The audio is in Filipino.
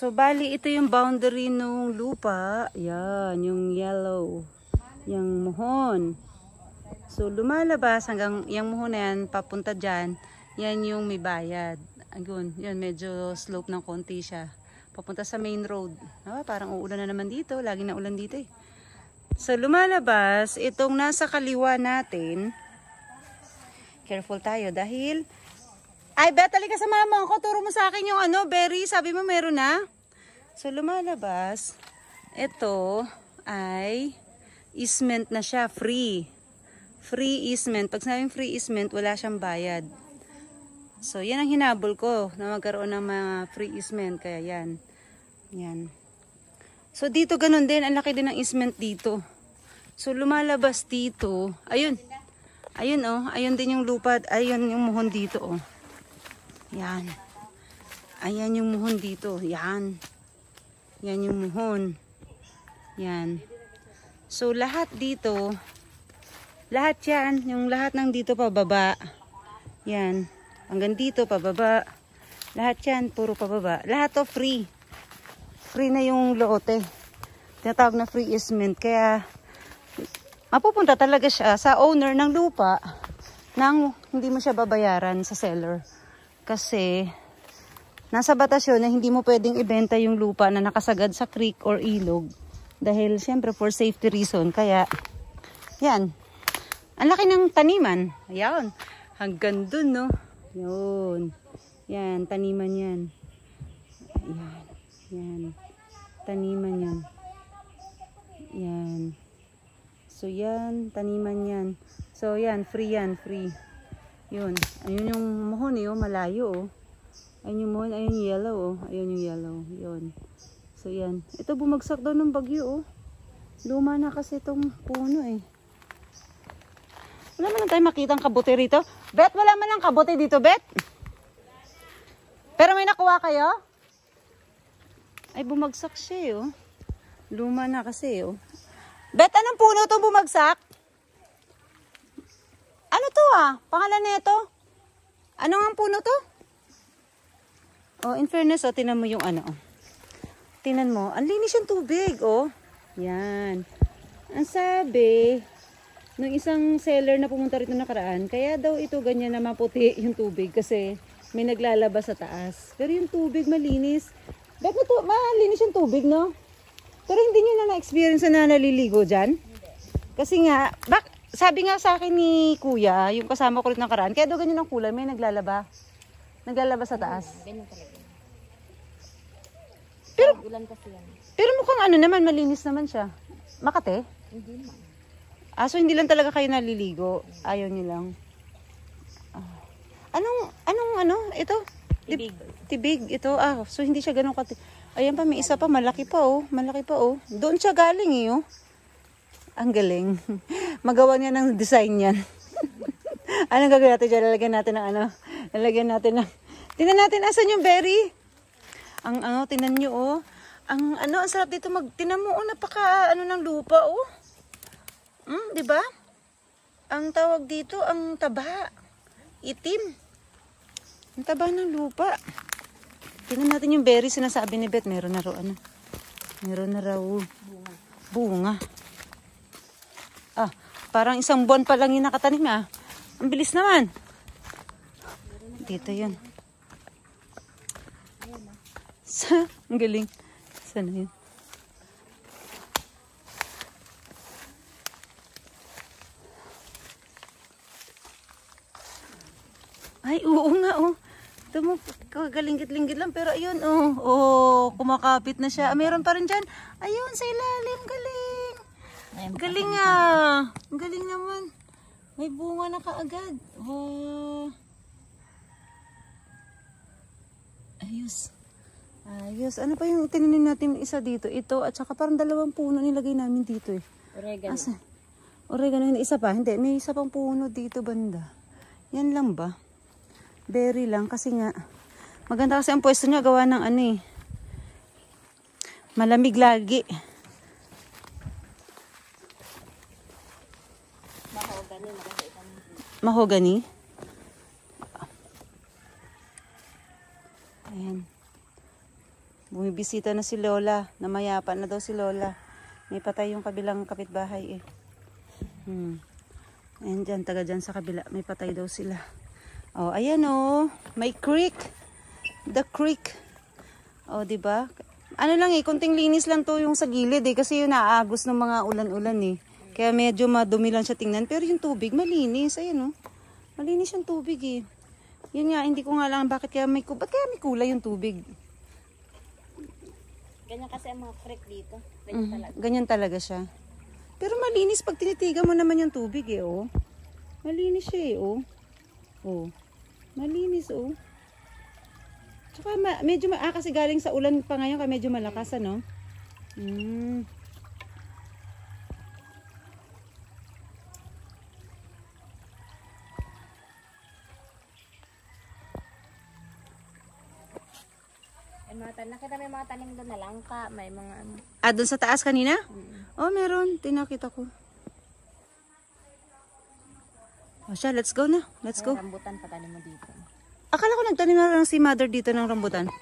So, bali, ito yung boundary ng lupa. Yan, yung yellow. Yung muhon. So, lumalabas hanggang yung muhon na yan, papunta dyan. Yan yung may bayad. Ayun, yan, medyo slope ng konti siya. Papunta sa main road. Ah, parang uulan na naman dito. Lagi na ulan dito eh. So, lumalabas, itong nasa kaliwa natin. Careful tayo dahil... Ay, Bet, talaga sa mama ko. Turo mo sa akin yung ano, berry. Sabi mo meron na. So, lumalabas. Ito ay easement na siya. Free. Free easement. Pag sabing free easement, wala siyang bayad. So, yan ang hinabol ko na magkaroon ng mga free easement. Kaya yan. Yan. So, dito ganun din. Ang laki din ng easement dito. So, lumalabas dito. Ayun. Ayun, oh. Ayun din yung lupa. Ayun yung muhon dito, oh. Yan. Ayan yung muhon dito. Yan. Yan yung muhon. Yan. So, lahat dito, lahat yan, yung lahat ng dito pababa. Yan. Hanggang dito pababa. Lahat yan, puro pababa. Lahat to free. Free na yung lote. Tinatawag na free easement. Kaya, mapupunta talaga siya sa owner ng lupa nang hindi mo siya babayaran sa seller. Kasi, nasa batas yun na hindi mo pwedeng ibenta yung lupa na nakasagad sa creek or ilog. Dahil, siyempre, for safety reason. Kaya, yan. Ang laki ng taniman. Ayan. Hanggang dun, no? Yun. Yan, taniman yan. Ayan. Yan. Taniman yan. Yan. So, yan. Taniman yan. So, yan. Free yan. Free. Yun. Ayun yung muhon eh, oh, malayo oh. Ayun yung muhon, ayun yung yellow oh. Ayun yung yellow. Yun. So yan. Ito bumagsak daw ng bagyo oh. Luma na kasi itong puno eh. Wala man lang tayo makitang kabuti rito. Bet, wala man lang kabuti dito, Bet. Pero may nakuha kayo? Ay, bumagsak siya oh. Luma na kasi oh. Bet, anong puno itong bumagsak? Ano to ah? Pangalan na ito? Ano ang puno to? Oh, in fairness, oh, tinan mo yung ano. Oh. Tinan mo, ang linis yung tubig, oh. Yan. Ang sabi, ng isang seller na pumunta rito nakaraan, kaya daw ito ganyan na maputi yung tubig kasi may naglalabas sa taas. Pero yung tubig malinis. Bakit to? Malinis yung tubig, no? Pero hindi nyo na na-experience na naliligo dyan? Kasi nga, sabi nga sa akin ni Kuya, yung kasama ko rin nakaraan, kaya daw ganyan ang kulay, may naglalaba. Naglalaba sa taas. Ganyan talaga. Pero, ulan kasi yan. Pero mukhang ano naman, malinis naman siya. Makate? Hindi naman. Ah, so hindi lang talaga kayo naliligo. Ayaw nyo lang. Anong, ito? Tibig. Tibig, ito. Ah, so hindi siya ganun kati. Ayan pa, may isa pa, malaki pa oh. Malaki pa oh. Doon siya galing eh oh. Ang galing. Magawa niya ng design yan. Anong gagawin natin dyan? Lalagyan natin ng ano? Lalagyan natin ng... Tingnan natin, asan yung berry? Ang ano, tingnan nyo oh. Ang ano, ang sarap dito tingnan mo oh, napaka ano ng lupa oh. Di ba? Ang tawag dito, ang taba. Itim. Ang taba ng lupa. Tingnan natin yung berry, sinasabi ni Beth. Meron na raw ano. Meron na raw bunga. Ah, parang isang buwan pa lang yung nakatanim ah. Ang bilis naman. Dito yun. Ang galing. Sana yun? Ay, oo nga oh. Ito mo, kagalinggit-linggit lang. Pero ayun oh. Oh, kumakapit na siya. Ah, meron pa rin dyan. Ayun, sa ilalim. Galing. Galing ah. Galing naman. May bunga na kaagad. Oh. Ayos. Ayos. Ano pa yung tinanim natin isa dito? Ito at saka parang dalawang puno nilagay namin dito eh. Oregano. Asa? Oregano. Isa pa? Hindi. May isa pang puno dito banda. Yan lang ba? Berry lang kasi nga. Maganda kasi ang pwesto niya gawa ng ano eh. Malamig lagi. Mahogany. Ayan. Bumibisita na si Lola. Namayapa na daw si Lola. May patay yung kabilang kapitbahay eh. Ayan dyan, taga dyan sa kabila. May patay daw sila. Oh, ayan oh. May creek. The creek. Oh, diba? Ano lang eh, kunting linis lang to yung sa gilid eh. Kasi yung naaagos ng mga ulan-ulan eh. Kaya medyo madumi lang siya tingnan. Pero yung tubig, malinis. Ayan oh. Malinis yung tubig eh. Yun nga, hindi ko nga lang bakit kaya ba't kaya may kulay yung tubig? Ganyan kasi ang mga creek dito. Ganyan talaga. Ganyan talaga siya. Pero malinis pag tinitigan mo naman yung tubig eh, oh. Malinis siya eh, oh. Oh. Malinis, oh. Tsaka medyo kasi galing sa ulan pa ngayon kaya medyo malakas, ano? Nakita may mga tanim doon na langka, may mga ano. Ah, doon sa taas kanina? Oh, meron. Tinakita ko. O siya, let's go na. Let's go. Rambutan pa tanim mo dito. Akala ko nagtanim na lang si mother dito ng rambutan.